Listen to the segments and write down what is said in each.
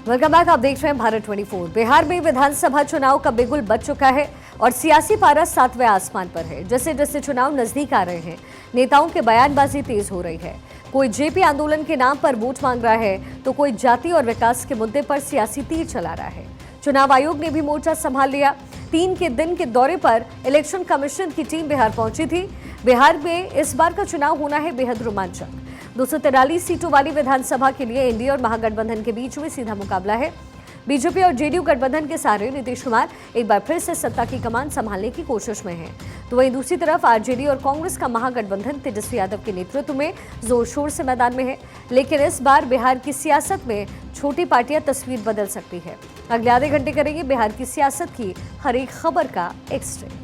Welcome back. आप देख रहे हैं भारत 24। बिहार में विधानसभा चुनाव का बिगुल बज चुका है और सियासी पारा सातवें आसमान पर है। जैसे जैसे चुनाव नजदीक आ रहे हैं, नेताओं की बयानबाजी तेज हो रही है। कोई जेपी आंदोलन के नाम पर वोट मांग रहा है तो कोई जाति और विकास के मुद्दे पर सियासी तीर चला रहा है। चुनाव आयोग ने भी मोर्चा संभाल लिया। 3 के दिन के दौरे पर इलेक्शन कमीशन की टीम बिहार पहुंची थी। बिहार में इस बार का चुनाव होना है बेहद रोमांचक। 243 सीटों वाली विधानसभा के लिए एनडीए और महागठबंधन के बीच में सीधा मुकाबला है। बीजेपी और जेडीयू गठबंधन के सहारे नीतीश कुमार एक बार फिर से सत्ता की कमान संभालने की कोशिश में हैं। तो वहीं दूसरी तरफ आरजेडी और कांग्रेस का महागठबंधन तेजस्वी यादव के नेतृत्व में जोर शोर से मैदान में है। लेकिन इस बार बिहार की सियासत में छोटी पार्टियां तस्वीर बदल सकती है। अगले आधे घंटे करेंगे बिहार की सियासत की हर एक खबर का एक्सरे।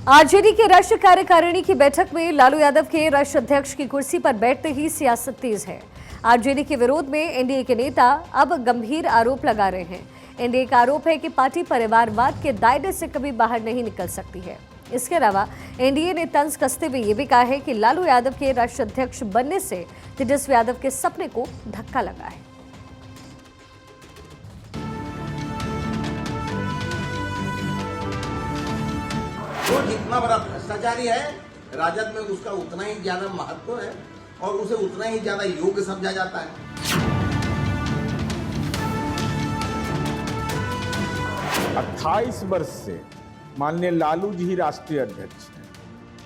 आरजेडी के राष्ट्रीय कार्यकारिणी की बैठक में लालू यादव के राष्ट्रीय अध्यक्ष की कुर्सी पर बैठते ही सियासत तेज है। आरजेडी के विरोध में एनडीए के नेता अब गंभीर आरोप लगा रहे हैं। एनडीए का आरोप है कि पार्टी परिवारवाद के दायरे से कभी बाहर नहीं निकल सकती है। इसके अलावा एनडीए ने तंज कसते हुए यह भी कहा है कि लालू यादव के राष्ट्रीय अध्यक्ष बनने से तेजस्वी यादव के सपने को धक्का लगा है। वो जितना बड़ा भ्रष्टाचारी है, राजद में उसका उतना ही ज्यादा महत्व है और उसे उतना ही ज्यादा योग्य समझा जाता है। 28 वर्ष से माननीय लालू जी ही राष्ट्रीय अध्यक्ष हैं।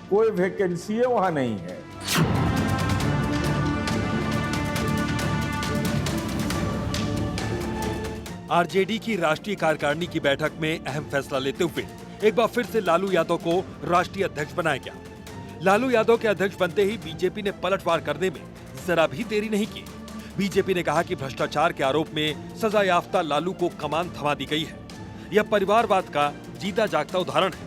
कोई वैकेंसी वहां नहीं है। आरजेडी की राष्ट्रीय कार्यकारिणी की बैठक में अहम फैसला लेते हुए एक बार फिर से लालू यादव को राष्ट्रीय अध्यक्ष बनाया गया। लालू यादव के अध्यक्ष बनते ही बीजेपी ने पलटवार करने में जरा भी देरी नहीं की। बीजेपी ने कहा कि भ्रष्टाचार के आरोप में सजा याफ्ता लालू को कमान थमा दी गई है। यह परिवारवाद का जीता जागता उदाहरण है।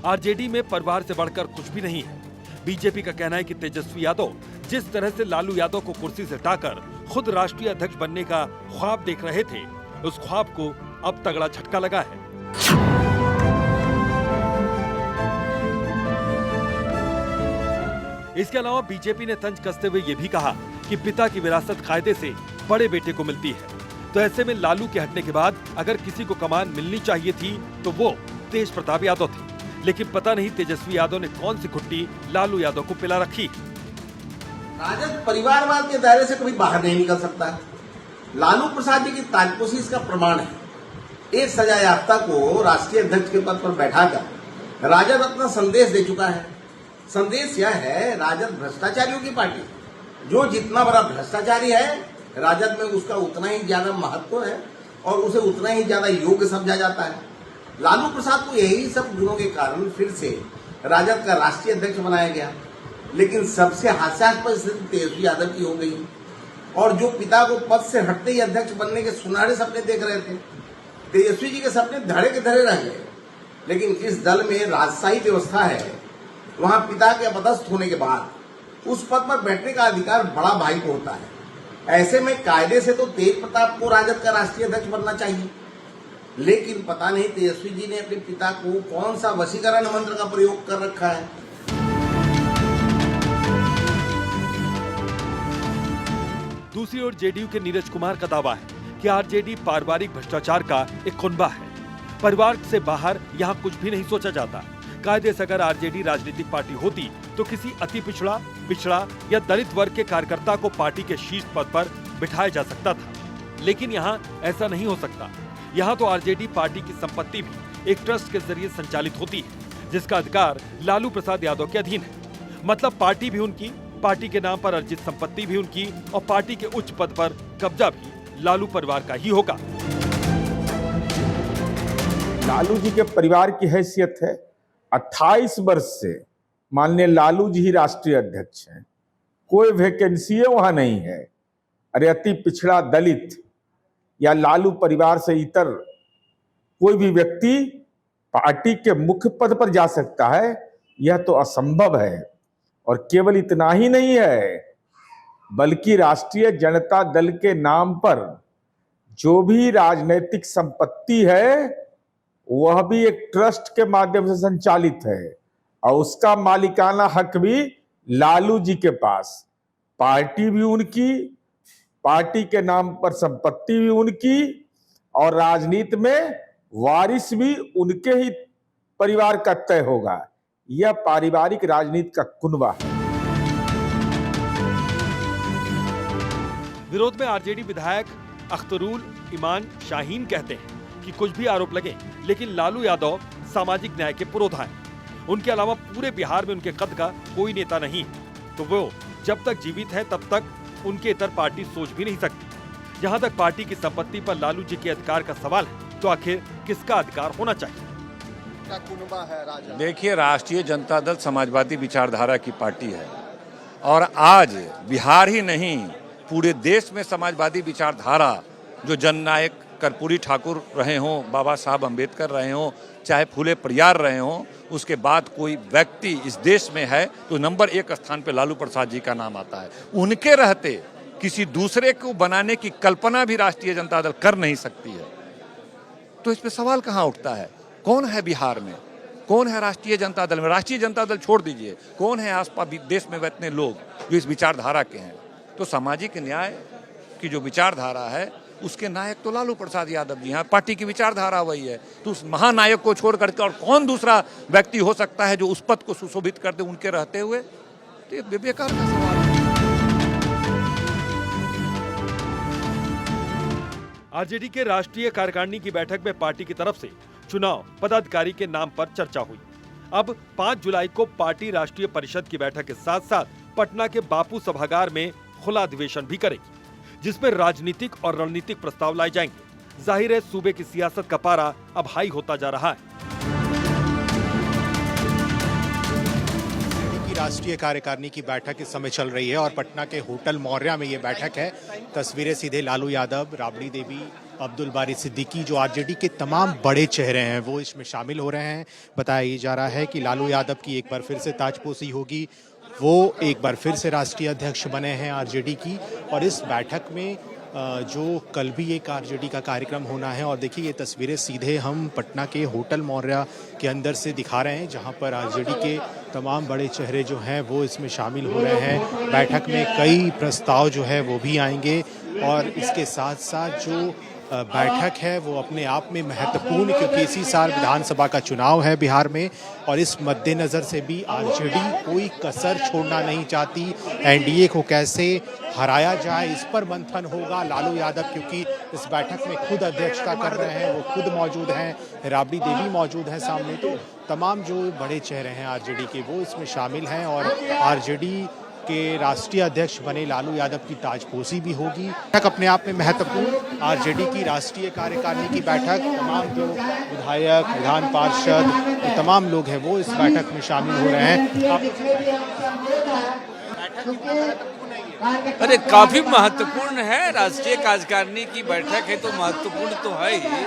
आरजेडी में परिवार से बढ़कर कुछ भी नहीं है। बीजेपी का कहना है कि तेजस्वी यादव जिस तरह से लालू यादव को कुर्सी से हटाकर खुद राष्ट्रीय अध्यक्ष बनने का ख्वाब देख रहे थे, उस ख्वाब को अब तगड़ा झटका लगा है। इसके अलावा बीजेपी ने तंज कसते हुए यह भी कहा कि पिता की विरासत कायदे से बड़े बेटे को मिलती है। तो ऐसे में लालू के हटने के बाद अगर किसी को कमान मिलनी चाहिए थी तो वो तेज प्रताप यादव थे। लेकिन पता नहीं तेजस्वी यादव ने कौन सी खुट्टी लालू यादव को पिला रखी। राजद परिवारवाद के दायरे से कभी बाहर नहीं निकल सकता। लालू प्रसाद जी की ताजपोशी इसका प्रमाण है। एक सजा याफ्ता को राष्ट्रीय अध्यक्ष के पद पर बैठाकर राजद अपना संदेश दे चुका है। संदेश यह है, राजद भ्रष्टाचारियों की पार्टी। जो जितना बड़ा भ्रष्टाचारी है, राजद में उसका उतना ही ज्यादा महत्व है और उसे उतना ही ज्यादा योग्य समझा जाता है। लालू प्रसाद को यही सब गुणों के कारण फिर से राजद का राष्ट्रीय अध्यक्ष बनाया गया। लेकिन सबसे हास्यास्पद स्थिति तेजस्वी यादव की हो गई और जो पिता को पद से हटते ही अध्यक्ष बनने के सुनहरे सपने देख रहे थे, तेजस्वी जी के सपने धड़े के धड़े रह गए। लेकिन इस दल में राजशाही व्यवस्था है। वहां पिता के अपदस्थ होने के बाद उस पद पर बैठने का अधिकार बड़ा भाई को होता है। ऐसे में कायदे से तो तेज प्रताप को राजद का राष्ट्रीय अध्यक्ष बनना चाहिए। लेकिन पता नहीं तेजस्वी जी ने अपने पिता को कौन सा वशीकरण मंत्र का प्रयोग कर रखा है। दूसरी ओर जेडीयू के नीरज कुमार का दावा है कि आरजेडी पारिवारिक भ्रष्टाचार का एक कुनबा है। परिवार से बाहर यहाँ कुछ भी नहीं सोचा जाता। कायदे से अगर आरजेडी राजनीतिक पार्टी होती तो किसी अति पिछड़ा, पिछड़ा या दलित वर्ग के कार्यकर्ता को पार्टी के शीर्ष पद पर बिठाया जा सकता था। लेकिन यहाँ ऐसा नहीं हो सकता। यहाँ तो आरजेडी पार्टी की संपत्ति भी एक ट्रस्ट के जरिए संचालित होती है, जिसका अधिकार लालू प्रसाद यादव के अधीन है। मतलब पार्टी भी उनकी, पार्टी के नाम पर अर्जित संपत्ति भी उनकी और पार्टी के उच्च पद पर कब्जा भी लालू परिवार का ही होगा। लालू जी के परिवार की हैसियत है। 28 वर्ष से माननीय लालू जी ही राष्ट्रीय अध्यक्ष हैं। कोई वैकेंसी वहां नहीं है। अरे अति पिछड़ा, दलित या लालू परिवार से इतर कोई भी व्यक्ति पार्टी के मुख्य पद पर जा सकता है, यह तो असंभव है। और केवल इतना ही नहीं है, बल्कि राष्ट्रीय जनता दल के नाम पर जो भी राजनीतिक संपत्ति है वह भी एक ट्रस्ट के माध्यम से संचालित है। और उसका मालिकाना हक भी लालू जी के पास। पार्टी भी उनकी, पार्टी के नाम पर संपत्ति भी उनकी, और राजनीति में वारिस भी उनके ही परिवार का तय होगा। यह पारिवारिक राजनीति का कुनबा है। विरोध में आरजेडी विधायक अख्तरुल ईमान शाहीन कहते हैं कि कुछ भी आरोप लगे, लेकिन लालू यादव सामाजिक न्याय के पुरोधा हैं। उनके अलावा पूरे बिहार में उनके कद का कोई नेता नहीं, तो वो जब तक जीवित है तब तक उनके इतर पार्टी सोच भी नहीं सकती। जहां तक पार्टी की संपत्ति पर लालू जी के अधिकार का सवाल है, तो आखिर किसका अधिकार होना चाहिए? देखिए, राष्ट्रीय जनता दल समाजवादी विचारधारा की पार्टी है और आज बिहार ही नहीं पूरे देश में समाजवादी विचारधारा, जो जननायक कर्पूरी ठाकुर रहे हों, बाबा साहब अम्बेडकर रहे हों, चाहे फूले परियार रहे हों, उसके बाद कोई व्यक्ति इस देश में है तो नंबर 1 स्थान पे लालू प्रसाद जी का नाम आता है। उनके रहते किसी दूसरे को बनाने की कल्पना भी राष्ट्रीय जनता दल कर नहीं सकती है। तो इस पे सवाल कहाँ उठता है? कौन है बिहार में, कौन है राष्ट्रीय जनता दल में? राष्ट्रीय जनता दल छोड़ दीजिए, कौन है आसपास देश में इतने लोग जो इस विचारधारा के हैं? तो सामाजिक न्याय की जो विचारधारा है उसके नायक तो लालू प्रसाद यादव जी हैं। पार्टी की विचारधारा वही है, तो उस महानायक को छोड़ करके और कौन दूसरा व्यक्ति हो सकता है जो उस पद को सुशोभित कर दे उनके रहते हुए? तो ये बेकार का सवाल है। आरजेडी के राष्ट्रीय कार्यकारिणी की बैठक में पार्टी की तरफ से चुनाव पदाधिकारी के नाम पर चर्चा हुई। अब 5 जुलाई को पार्टी राष्ट्रीय परिषद की बैठक के साथ साथ पटना के बापू सभागार में खुला अधिवेशन भी करेगी, जिसमें राजनीतिक और रणनीतिक प्रस्ताव लाए जाएंगे। जाहिर है सूबे की सियासत का पारा अब हाई होता जा रहा है। राष्ट्रीय कार्यकारिणी की बैठक इस समय चल रही है और पटना के होटल मौर्या में ये बैठक है। तस्वीरें सीधे लालू यादव, राबड़ी देवी, अब्दुल बारी सिद्दीकी, जो आरजेडी के तमाम बड़े चेहरे हैं वो इसमें शामिल हो रहे हैं। बताया जा रहा है कि लालू यादव की एक बार फिर से ताजपोशी होगी, वो एक बार फिर से राष्ट्रीय अध्यक्ष बने हैं आरजेडी की। और इस बैठक में जो कल भी एक आरजेडी का कार्यक्रम होना है। और देखिए, ये तस्वीरें सीधे हम पटना के होटल मौर्या के अंदर से दिखा रहे हैं, जहां पर आरजेडी के तमाम बड़े चेहरे जो हैं वो इसमें शामिल हो रहे हैं। बैठक में कई प्रस्ताव जो है वो भी आएंगे और इसके साथ साथ जो बैठक है वो अपने आप में महत्वपूर्ण, क्योंकि इसी साल विधानसभा का चुनाव है बिहार में और इस मद्देनज़र से भी आरजेडी कोई कसर छोड़ना नहीं चाहती। एनडीए को कैसे हराया जाए इस पर मंथन होगा। लालू यादव क्योंकि इस बैठक में खुद अध्यक्षता कर रहे हैं, वो खुद मौजूद हैं, राबड़ी देवी मौजूद हैं सामने, तो तमाम जो बड़े चेहरे हैं आरजेडी के वो इसमें शामिल हैं। और आरजेडी के राष्ट्रीय अध्यक्ष बने लालू यादव की ताजपोशी भी होगी। बैठक अपने आप में महत्वपूर्ण, आरजेडी की राष्ट्रीय कार्यकारिणी की बैठक, तमाम जो विधायक, विधान पार्षद, ये तमाम लोग हैं वो इस बैठक में शामिल हो रहे हैं। अरे काफी महत्वपूर्ण है, राष्ट्रीय कार्यकारिणी की बैठक है तो महत्वपूर्ण तो है ही।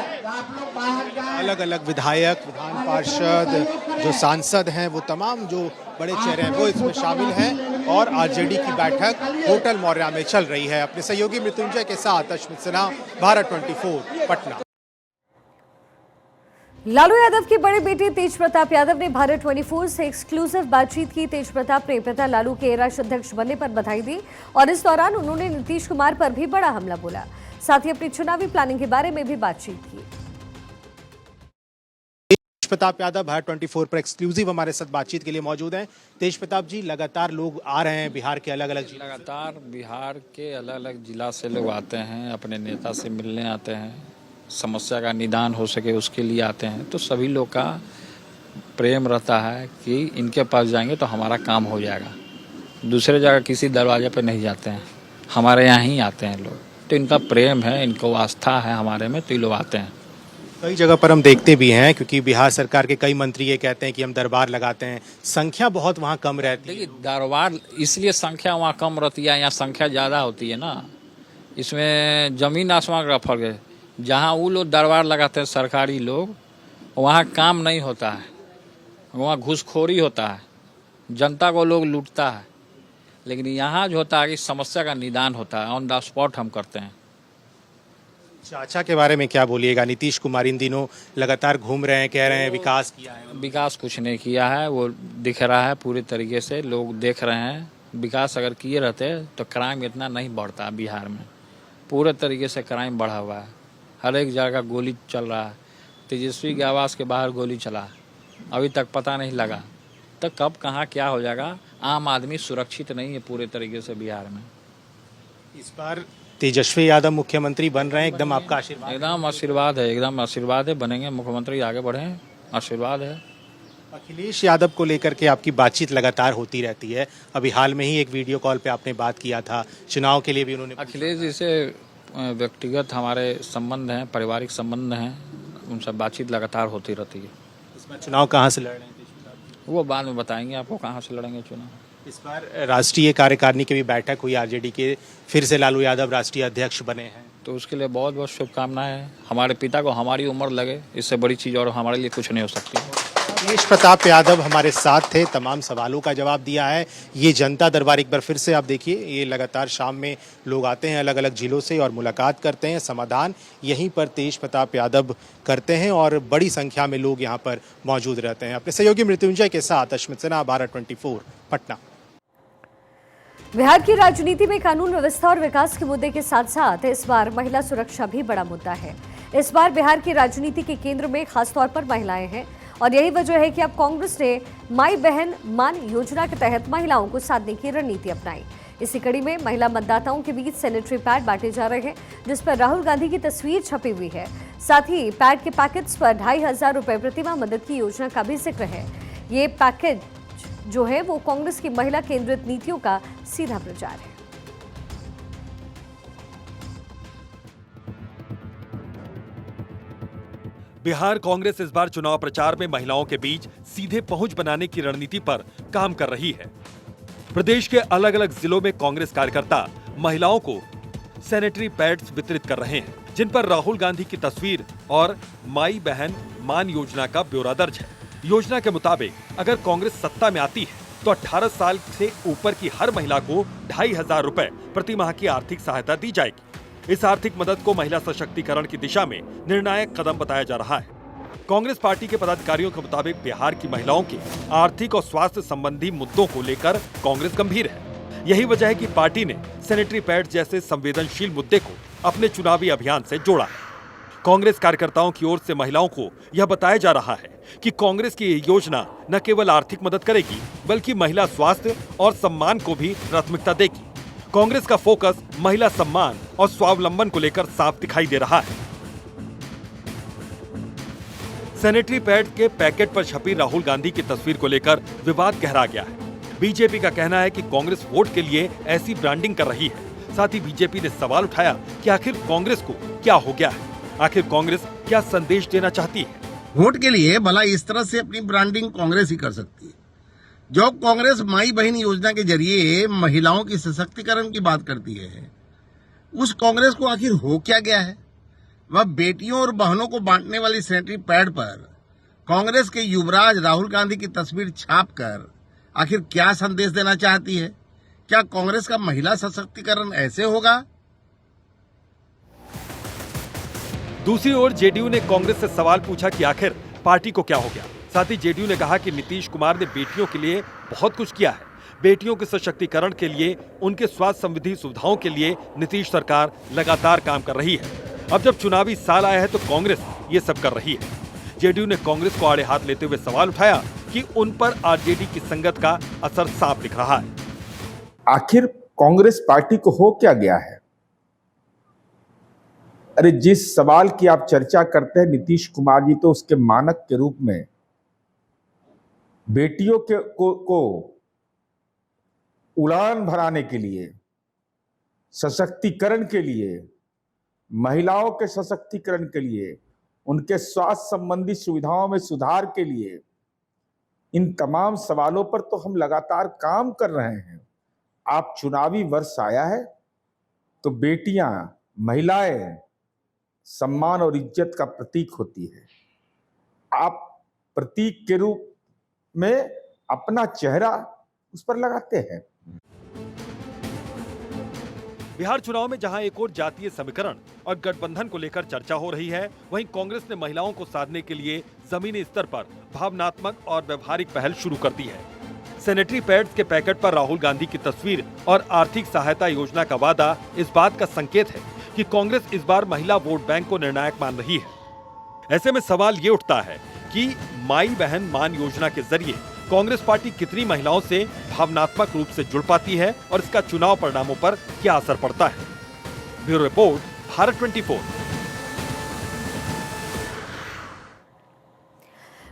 अलग अलग विधायक, विधान पार्षद, जो सांसद हैं, वो तमाम जो बड़े चेहरे हैं वो इसमें शामिल हैं और आरजेडी की बैठक होटल मौर्या में चल रही है। अपने सहयोगी मृत्युंजय के साथ अश्वित सिन्हा, भारत 24, पटना। लालू यादव के बड़े बेटे तेज प्रताप यादव ने भारत 24 से एक्सक्लूसिव बातचीत की। तेज प्रताप ने पिता लालू के राष्ट्रीय अध्यक्ष बनने पर बधाई दी और इस दौरान उन्होंने नीतीश कुमार पर भी बड़ा हमला बोला। साथ ही अपनी चुनावी प्लानिंग के बारे में भी बातचीत की। तेज प्रताप यादव भारत 24 पर एक्सक्लूसिव हमारे साथ बातचीत के लिए मौजूद हैं। तेज प्रताप जी, लगातार लोग आ रहे हैं बिहार के अलग अलग जिला, लगातार बिहार के अलग अलग जिला से लोग आते हैं, अपने नेता से मिलने आते हैं, समस्या का निदान हो सके उसके लिए आते हैं। तो सभी लोग का प्रेम रहता है कि इनके पास जाएंगे तो हमारा काम हो जाएगा। दूसरे जगह किसी दरवाजे पर नहीं जाते हैं, हमारे यहाँ ही आते हैं लोग। तो इनका प्रेम है, इनको आस्था है हमारे में, तो ये लोग आते हैं। कई जगह पर हम देखते भी हैं, क्योंकि बिहार सरकार के कई मंत्री ये कहते हैं कि हम दरबार लगाते हैं, संख्या बहुत वहाँ कम रहती है। देखिए, दरबार इसलिए संख्या वहाँ कम रहती है, यहाँ संख्या ज़्यादा होती है ना। इसमें जमीन आसमान का फर्क है। जहाँ वो लोग दरबार लगाते हैं सरकारी लोग, वहाँ काम नहीं होता है, वहाँ घूसखोरी होता है, जनता को लोग लूटता है। लेकिन यहाँ जो होता है कि समस्या का निदान होता है, ऑन द स्पॉट हम करते हैं। चाचा के बारे में क्या बोलिएगा? नीतीश कुमार इन दिनों लगातार घूम रहे हैं, कह रहे हैं विकास किया है। विकास कुछ नहीं किया है, वो दिख रहा है पूरी तरीके से, लोग देख रहे हैं। विकास अगर किए रहते तो क्राइम इतना नहीं बढ़ता बिहार में। पूरे तरीके से क्राइम बढ़ा हुआ है, हर एक जगह गोली चल रहा है। तेजस्वी के आवास के बाहर गोली चला, अभी तक पता नहीं लगा। तो कब कहाँ क्या हो जाएगा, आम आदमी सुरक्षित नहीं है पूरे तरीके से बिहार में। इस बार तेजस्वी यादव मुख्यमंत्री बन रहे हैं, एकदम आपका आशीर्वाद? एकदम आशीर्वाद है, एकदम आशीर्वाद है, बनेंगे मुख्यमंत्री, आगे बढ़ें, आशीर्वाद है। अखिलेश यादव को लेकर के आपकी बातचीत लगातार होती रहती है। अभी हाल में ही एक वीडियो कॉल पे आपने बात किया था, चुनाव के लिए भी उन्होंने। अखिलेश जी से व्यक्तिगत हमारे संबंध हैं, पारिवारिक संबंध हैं, उनसे बातचीत लगातार होती रहती है। इस बार चुनाव कहाँ से लड़ रहे हैं? वो बाद में बताएंगे आपको कहाँ से लड़ेंगे चुनाव। इस बार राष्ट्रीय कार्यकारिणी की भी बैठक हुई, आरजेडी के फिर से लालू यादव राष्ट्रीय अध्यक्ष बने हैं, तो उसके लिए बहुत बहुत शुभकामनाएं हैं। हमारे पिता को हमारी उम्र लगे, इससे बड़ी चीज़ और हमारे लिए कुछ नहीं हो सकती। तेज प्रताप यादव हमारे साथ थे, तमाम सवालों का जवाब दिया है। ये जनता दरबार एक बार फिर से आप देखिए, ये लगातार शाम में लोग आते हैं अलग अलग जिलों से और मुलाकात करते हैं। समाधान यहीं पर तेज प्रताप यादव करते हैं और बड़ी संख्या में लोग यहाँ पर मौजूद रहते हैं। अपने सहयोगी मृत्युंजय के साथ अश्मित सिन्हा, भारत 24 पटना। बिहार की राजनीति में कानून व्यवस्था और विकास के मुद्दे के साथ साथ इस बार महिला सुरक्षा भी बड़ा मुद्दा है। इस बार बिहार की राजनीति के केंद्र में खासतौर पर महिलाएं हैं और यही वजह है कि अब कांग्रेस ने माई बहन मान योजना के तहत महिलाओं को साधने की रणनीति अपनाई। इसी कड़ी में महिला मतदाताओं के बीच सैनिटरी पैड बांटे जा रहे हैं, जिस पर राहुल गांधी की तस्वीर छपी हुई है। साथ ही पैड के पैकेट्स पर 2500 रुपए प्रतिमाह मदद की योजना का भी जिक्र है। ये पैकेज जो है वो कांग्रेस की महिला केंद्रित नीतियों का सीधा प्रचार है। बिहार कांग्रेस इस बार चुनाव प्रचार में महिलाओं के बीच सीधे पहुंच बनाने की रणनीति पर काम कर रही है। प्रदेश के अलग अलग जिलों में कांग्रेस कार्यकर्ता महिलाओं को सैनिटरी पैड्स वितरित कर रहे हैं, जिन पर राहुल गांधी की तस्वीर और माई बहन मान योजना का ब्यौरा दर्ज है। योजना के मुताबिक अगर कांग्रेस सत्ता में आती है तो 18 साल से ऊपर की हर महिला को 2500 रुपए प्रति माह की आर्थिक सहायता दी जाएगी। इस आर्थिक मदद को महिला सशक्तिकरण की दिशा में निर्णायक कदम बताया जा रहा है। कांग्रेस पार्टी के पदाधिकारियों के मुताबिक बिहार की महिलाओं के आर्थिक और स्वास्थ्य संबंधी मुद्दों को लेकर कांग्रेस गंभीर है। यही वजह है कि पार्टी ने सैनिटरी पैड जैसे संवेदनशील मुद्दे को अपने चुनावी अभियान से जोड़ा है। कांग्रेस कार्यकर्ताओं की ओर से महिलाओं को यह बताया जा रहा है कि कांग्रेस की ये योजना न केवल आर्थिक मदद करेगी, बल्कि महिला स्वास्थ्य और सम्मान को भी प्राथमिकता देगी। कांग्रेस का फोकस महिला सम्मान और स्वावलंबन को लेकर साफ दिखाई दे रहा है। सैनिटरी पैड के पैकेट पर छपी राहुल गांधी की तस्वीर को लेकर विवाद गहरा गया है। बीजेपी का कहना है कि कांग्रेस वोट के लिए ऐसी ब्रांडिंग कर रही है। साथ ही बीजेपी ने सवाल उठाया कि आखिर कांग्रेस को क्या हो गया है, आखिर कांग्रेस क्या संदेश देना चाहती है। वोट के लिए भला इस तरह से अपनी ब्रांडिंग कांग्रेस ही कर सकती है। जो कांग्रेस माई बहन योजना के जरिए महिलाओं की सशक्तिकरण की बात करती है, उस कांग्रेस को आखिर हो क्या गया है? वह बेटियों और बहनों को बांटने वाली सैनिटरी पैड पर कांग्रेस के युवराज राहुल गांधी की तस्वीर छापकर आखिर क्या संदेश देना चाहती है? क्या कांग्रेस का महिला सशक्तिकरण ऐसे होगा? दूसरी ओर जेडीयू ने कांग्रेस से सवाल पूछा कि आखिर पार्टी को क्या हो गया। साथ ही जेडीयू ने कहा कि नीतीश कुमार ने बेटियों के लिए बहुत कुछ किया है। बेटियों के सशक्तिकरण के लिए, उनके स्वास्थ्य संबंधी सुविधाओं के लिए नीतीश सरकार लगातार काम कर रही है। अब जब चुनावी साल आया है तो कांग्रेस ये सब कर रही है। जेडीयू ने कांग्रेस को आड़े हाथ लेते हुए सवाल उठाया कि उन पर आरजेडी की संगत का असर साफ दिख रहा है। आखिर कांग्रेस पार्टी को हो क्या गया है? अरे जिस सवाल की आप चर्चा करते हैं, नीतीश कुमार जी तो उसके मानक के रूप में बेटियों को उड़ान भराने के लिए, सशक्तिकरण के लिए, महिलाओं के सशक्तिकरण के लिए, उनके स्वास्थ्य संबंधी सुविधाओं में सुधार के लिए, इन तमाम सवालों पर तो हम लगातार काम कर रहे हैं। आप चुनावी वर्ष आया है तो बेटियां, महिलाएं सम्मान और इज्जत का प्रतीक होती है। आप प्रतीक के रूप में अपना चेहरा उस पर लगाते हैं। बिहार चुनाव में जहां एक और जातीय समीकरण और गठबंधन को लेकर चर्चा हो रही है, वहीं कांग्रेस ने महिलाओं को साधने के लिए जमीनी स्तर पर भावनात्मक और व्यवहारिक पहल शुरू कर दी है। सैनिटरी पैड्स के पैकेट पर राहुल गांधी की तस्वीर और आर्थिक सहायता योजना का वादा इस बात का संकेत है कि कांग्रेस इस बार महिला वोट बैंक को निर्णायक मान रही है। ऐसे में सवाल ये उठता है कि माई बहन मान योजना के जरिए कांग्रेस पार्टी कितनी महिलाओं से भावनात्मक रूप से जुड़ पाती है और इसका चुनाव परिणामों पर क्या असर पड़ता है। Bureau report, Bharat 24।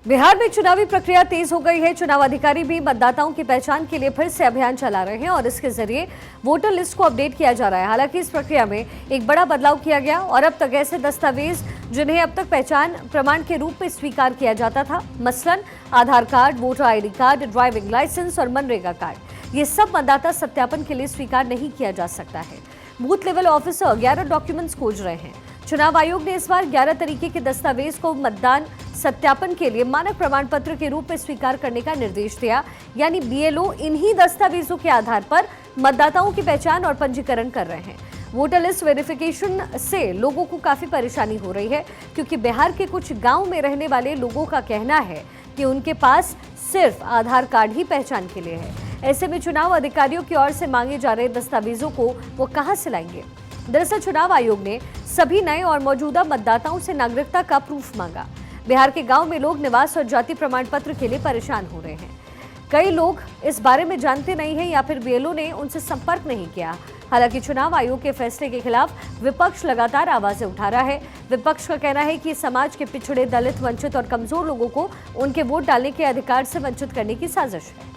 बिहार में चुनावी प्रक्रिया तेज हो गई है। चुनाव अधिकारी भी मतदाताओं की पहचान के लिए फिर से अभियान चला रहे हैं और इसके जरिए वोटर लिस्ट को अपडेट किया जा रहा है। हालांकि इस प्रक्रिया में एक बड़ा बदलाव किया गया और अब तक ऐसे दस्तावेज जिन्हें अब तक पहचान प्रमाण के रूप में स्वीकार किया जाता था, मसलन Aadhaar card, voter ID card, driving licence और मनरेगा कार्ड, ये सब मतदाता सत्यापन के लिए स्वीकार नहीं किया जा सकता है। बूथ लेवल ऑफिसर 11 डॉक्यूमेंट्स खोज रहे हैं। चुनाव आयोग ने इस बार 11 तरीके के दस्तावेज को मतदान सत्यापन के लिए मानक प्रमाण पत्र के रूप में स्वीकार करने का निर्देश दिया, यानी BLO इन्हीं दस्तावेजों के आधार पर मतदाताओं की पहचान और पंजीकरण कर रहे हैं। वोटर लिस्ट वेरिफिकेशन से लोगों को काफी परेशानी हो रही है, क्योंकि बिहार के कुछ गांव में रहने वाले लोगों का कहना है कि उनके पास सिर्फ आधार कार्ड ही पहचान के लिए है। ऐसे में चुनाव अधिकारियों की ओर से मांगे जा रहे दस्तावेजों को वो कहां से लाएंगे? दरअसल चुनाव आयोग ने सभी नए और मौजूदा मतदाताओं से नागरिकता का प्रूफ मांगा। बिहार के गांव में लोग निवास और जाति प्रमाण पत्र के लिए परेशान हो रहे हैं। कई लोग इस बारे में जानते नहीं हैं या फिर BLO ने उनसे संपर्क नहीं किया। हालांकि चुनाव आयोग के फैसले के खिलाफ विपक्ष लगातार आवाजें उठा रहा है। विपक्ष का कहना है कि समाज के पिछड़े, दलित, वंचित और कमजोर लोगों को उनके वोट डालने के अधिकार से वंचित करने की साजिश है।